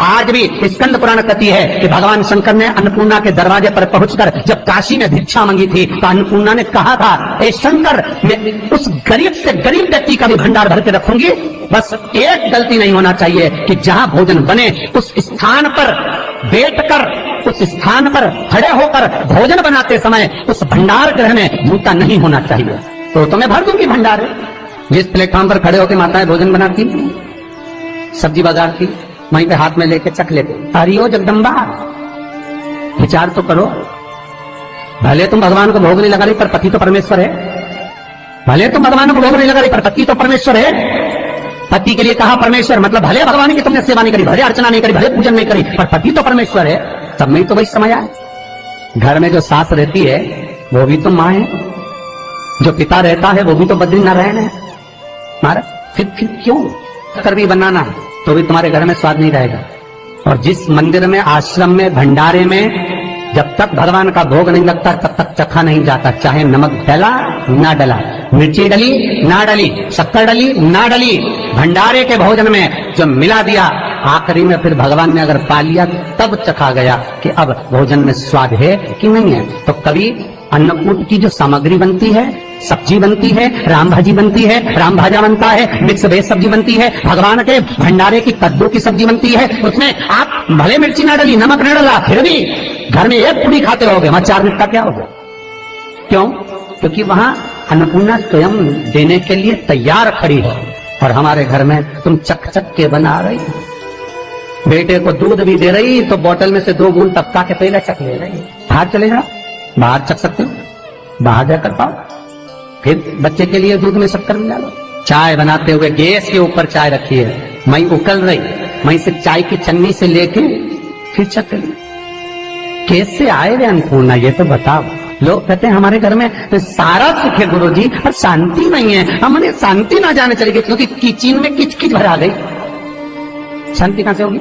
आज भी स्कंद पुराण कथी है कि भगवान शंकर ने अन्नपूर्णा के दरवाजे पर पहुंचकर जब काशी में भिक्षा मांगी थी तो अन्नपूर्णा ने कहा था, ए शंकर, मैं उस गरीब से गरीब व्यक्ति का भी भंडार भर के रखूंगी, बस एक गलती नहीं होना चाहिए कि जहां भोजन बने उस स्थान पर बैठकर, उस स्थान पर खड़े होकर भोजन बनाते समय उस भंडार गृह में जूता नहीं होना चाहिए। तो मैं भर दूंगी भंडार। जिस प्लेटफॉर्म पर खड़े होकर माताएं भोजन बनाती, सब्जी बगाड़ती, वहीं पे हाथ में लेके चख लेते। हरिओ जगदम्बा, विचार तो करो। भले तुम भगवान को भोग नहीं लगा रही पर पति तो परमेश्वर है। भले तुम भगवान को भोग नहीं लगा रही पर पति तो परमेश्वर है। पति के लिए कहा परमेश्वर, मतलब भले भगवान की तुमने सेवा नहीं करी, भले अर्चना नहीं करी, भले पूजन नहीं करी, पर पति तो परमेश्वर है। तब में तो वही समय आए। घर में जो सास रहती है वो भी तो माँ है, जो पिता रहता है वो भी तो बद्रीनारायण है। मारा फिर क्यों कर भी बनाना तो भी तुम्हारे घर में स्वाद नहीं रहेगा। और जिस मंदिर में, आश्रम में, भंडारे में जब तक भगवान का भोग नहीं लगता तब तक चखा नहीं जाता, चाहे नमक डला ना डला, मिर्ची डली ना डली, शक्कर डली ना डली, भंडारे के भोजन में जो मिला दिया आखिरी में फिर भगवान ने अगर पा लिया तब चखा गया कि अब भोजन में स्वाद है कि नहीं है। तो कभी अन्नकूट की जो सामग्री बनती है, सब्जी बनती है, राम भाजी बनती है, राम भाजा बनता है, मिक्स वेज सब्जी बनती है, भगवान के भंडारे की कद्दू की सब्जी बनती है, उसमें आप भले मिर्ची ना डली, नमक ना डला, फिर भी घर में एक पूरी खाते रहोगे, वहां 4 मिनट का क्या होगा? क्यों? क्योंकि वहां अन्नपूर्णा स्वयं देने के लिए तैयार खड़ी है। और हमारे घर में तुम चक चक के बना रही, बेटे को दूध भी दे रही तो बोतल में से 2 बूंद टपका के पहले चक ले रही। बाहर चले जाओ, बाहर चख सकते हो, बाहर जाकर पाओ, फिर बच्चे के लिए दूध में शक्कर मिला लो। चाय बनाते हुए गैस के ऊपर चाय रखी है, मई उकल रही, मई से चाय की छन्नी से लेके फिर चख ली। कैसे आए वे अन्नपूर्णा, ये तो बताओ। लोग कहते हैं हमारे घर में सारा सुख है गुरुजी, पर शांति नहीं है। हमने शांति ना जाने चली गई क्योंकि किचन में किच किच भरा गई। शांति कहां से होगी?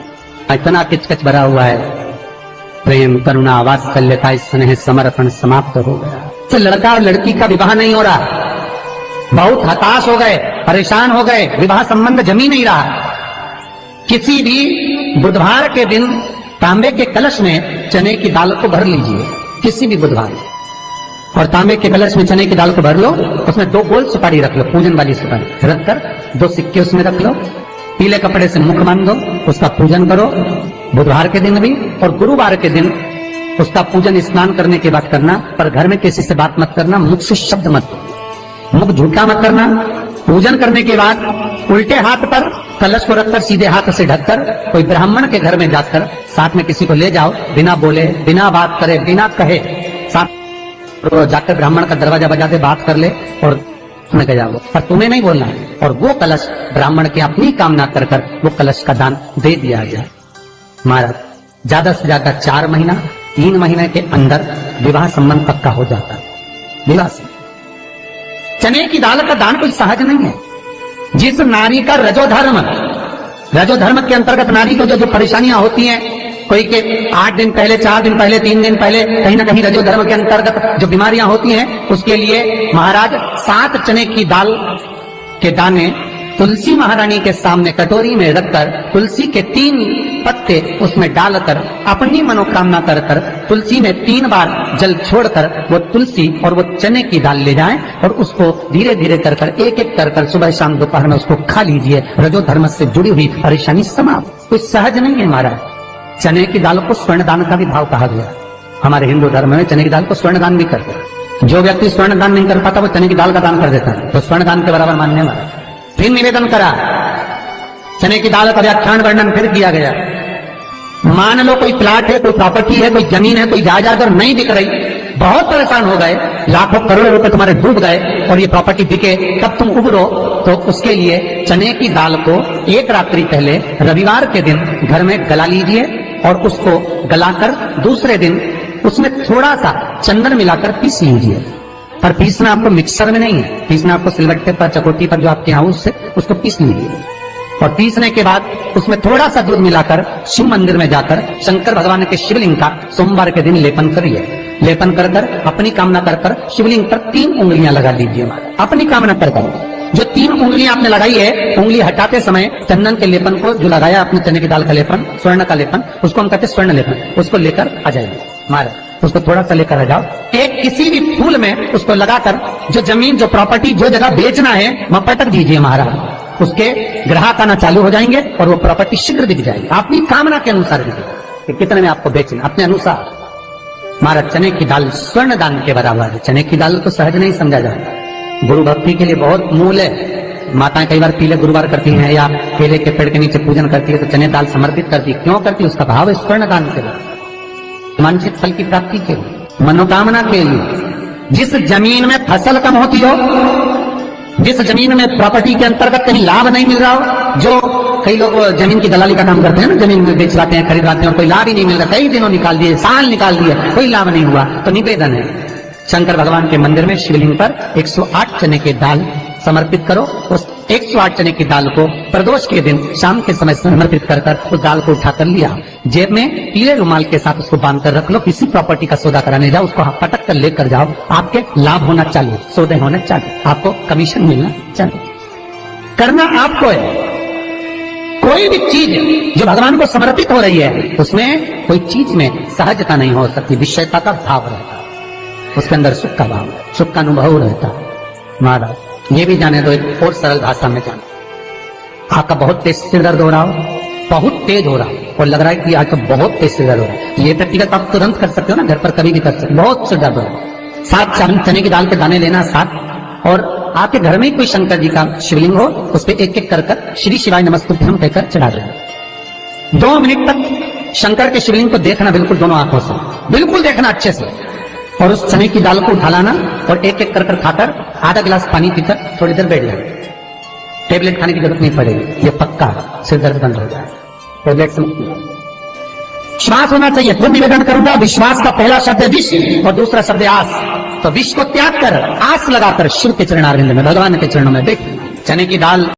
इतना किच किच भरा हुआ है। प्रेम, करुणा, वात्सल्यता, स्नेह, समर्पण समाप्त हो गया। तो लड़का और लड़की का विवाह नहीं हो रहा, बहुत हताश हो गए, परेशान हो गए, विवाह संबंध जमी नहीं रहा। किसी भी बुधवार के दिन तांबे के कलश में चने की दाल को भर लीजिए, किसी भी बुधवार, और तांबे के कलश में चने की दाल को भर लो, उसमें 2 गोल सुपारी रख लो, पूजन वाली सुपारी रखकर 2 सिक्के उसमें रख लो, पीले कपड़े से मुख बांध दो, उसका पूजन करो। बुधवार के दिन भी और गुरुवार के दिन उसका पूजन स्नान करने के बाद करना, पर घर में किसी से बात मत करना, मुख से शब्द मत, मुख झूठा मत करना। पूजन करने के बाद उल्टे हाथ पर कलश को रखकर सीधे हाथ से ढककर कोई ब्राह्मण के घर में जाकर साथ में किसी को ले जाओ, बिना बोले, बिना बात करे, बिना कहे, साथ जाकर ब्राह्मण का दरवाजा बजा दे, बात कर ले और उसमें गया वो, पर तुम्हें नहीं बोलना है। और वो कलश ब्राह्मण की अपनी कामना कर कर वो कलश का दान दे दिया जाए। महाराज ज्यादा से ज्यादा 4 महीना 3 महीने के अंदर विवाह संबंध पक्का हो जाता है। विवाह से चने की दाल का दान कोई सहज नहीं है। जिस नारी का रजोधर्म के अंतर्गत नारी को जो परेशानियां होती हैं, कोई के 8 दिन पहले, 4 दिन पहले, 3 दिन पहले कहीं ना कहीं रजोधर्म के अंतर्गत जो बीमारियां होती हैं, उसके लिए महाराज 7 चने की दाल के दाने तुलसी महारानी के सामने कटोरी में रखकर तुलसी के 3 पत्ते उसमें डालकर अपनी मनोकामना कर कर तुलसी में 3 बार जल छोड़कर वो तुलसी और वो चने की दाल ले जाएं और उसको धीरे धीरे कर कर एक एक कर कर सुबह शाम दोपहर में उसको खा लीजिए। रजोधर्म से जुड़ी हुई परेशानी समाप्त। कोई सहज नहीं है महाराज। चने की दाल को स्वर्ण दान का भी भाव कहा गया। हमारे हिंदू धर्म में चने की दाल को स्वर्ण दान भी करते हैं। जो व्यक्ति स्वर्ण दान नहीं कर पाता वो चने की दाल का दान कर देता है, तो स्वर्ण दान के बराबर मानने वाला। फिर निवेदन करा, चने की दाल का व्याख्यान वर्णन फिर किया गया। मान लो कोई प्लाट है, कोई प्रॉपर्टी है, कोई जमीन है, कोई जायदाद और नहीं बिक रही, बहुत परेशान हो गए, लाखों करोड़ों रुपए तुम्हारे डूब गए और ये प्रॉपर्टी बिके, तब तुम उबरो, तो उसके लिए चने की दाल को 1 रात्रि पहले रविवार के दिन घर में गला लीजिए और उसको गलाकर दूसरे दिन उसमें थोड़ा सा चंदन मिलाकर पीस लीजिए। पर पीसना आपको मिक्सर में नहीं है, पीसना आपको सिलबट्टे पर, चकोटी पर जो आपके यहाँ उससे उसको पीस लीजिए। और पीसने के बाद उसमें थोड़ा सा दूध मिलाकर शिव मंदिर में जाकर शंकर भगवान के शिवलिंग का सोमवार के दिन लेपन करिए। लेपन कर कर अपनी कामना कर कर शिवलिंग पर 3 उंगलियां लगा लीजिए, अपनी कामना कर कर। जो 3 उंगलियां आपने लगाई है, उंगली हटाते समय चंदन के लेपन को जो लगाया आपने, चने की दाल का लेपन, स्वर्ण का लेपन, उसको हम कहते हैं स्वर्ण लेपन, उसको लेकर आ जाइए महाराज, उसको थोड़ा सा लेकर आ जाओ। एक किसी भी फूल में उसको लगाकर जो जमीन, जो प्रॉपर्टी, जो जगह बेचना है वहां पटक दीजिए महाराज। उसके ग्राहक आना चालू हो जाएंगे और वो प्रॉपर्टी शीघ्र दिख जाएगी, अपनी कामना के अनुसार दिखेगी कि कितने में आपको बेचना, अपने अनुसार। महाराज चने की दाल स्वर्ण दान के बराबर है। चने की दाल तो सहज नहीं समझा जाता, गुरु भक्ति के लिए बहुत मूल है। माताएं कई बार पीले गुरुवार करती हैं या केले के पेड़ के नीचे पूजन करती है तो चने दाल समर्पित करती है। क्यों करती है? उसका भाव है स्वर्ण दान के लिए, वांछित फल की प्राप्ति के लिए, मनोकामना के लिए। जिस जमीन में फसल कम होती हो, जिस जमीन में प्रॉपर्टी के अंतर्गत कहीं लाभ नहीं मिल रहा हो, जो कई लोग जमीन की दलाली का काम करते हैं ना, जमीन में बेच लाते हैं, खरीद लाते हैं और कोई लाभ ही नहीं मिल रहा, कई दिनों निकाल दिए, साल निकाल दिए, कोई लाभ नहीं हुआ, तो निवेदन है शंकर भगवान के मंदिर में शिवलिंग पर 108 चने की दाल समर्पित करो। उस 108 चने की दाल को प्रदोष के दिन शाम के समय समर्पित कर उस दाल को उठाकर लिया, जेब में पीले रुमाल के साथ उसको बांध कर रख लो। किसी प्रॉपर्टी का सौदा कराने जाओ, उसको पटक कर लेकर जाओ, आपके लाभ होना चालू, सौदे होने चालू, आपको कमीशन मिलना चालू। करना आपको है। कोई भी चीज जो भगवान को समर्पित हो रही है उसमें कोई चीज में सहजता नहीं हो सकती, विषयता का भाव रहता है, उसके अंदर सुख का भाव, सुख का अनुभव रहता है। महाराज ये भी जाने दो, एक और सरल भाषा में जाने। आपका बहुत तेज सिर दर्द हो रहा हो, बहुत तेज हो रहा हो और लग रहा है कि आज तो बहुत तेज सिर दर्द हो रहा है, ये व्यक्तिगत आप तुरंत कर सकते हो ना, घर पर कभी भी कर सकते हो। बहुत सिर दर्द हो रहा है, 7 चने की दाल के दाने लेना 7, और आपके घर में कोई शंकर जी का शिवलिंग हो, उस पर एक एक कर श्री शिवाय नमस्तुभ्यम कहकर चढ़ा देना। 2 मिनट तक शंकर के शिवलिंग को देखना, बिल्कुल दोनों आंखों से, बिल्कुल देखना अच्छे से, और उस चने की दाल को उठा लाना और एक एक कर खाकर आधा गिलास पानी पीकर थोड़ी देर बैठ जाए। टेबलेट खाने की जरूरत नहीं पड़ेगी, ये पक्का सिर दर्द बंद हो जाए। टेबलेट से विश्वास होना चाहिए। तो निवेदन करूंगा, विश्वास का पहला शब्द है विश्व और दूसरा शब्द है आस। तो विश्व को त्याग कर आस लगाकर शिव के चरणारविंद में, भगवान के चरणों में देख चने की दाल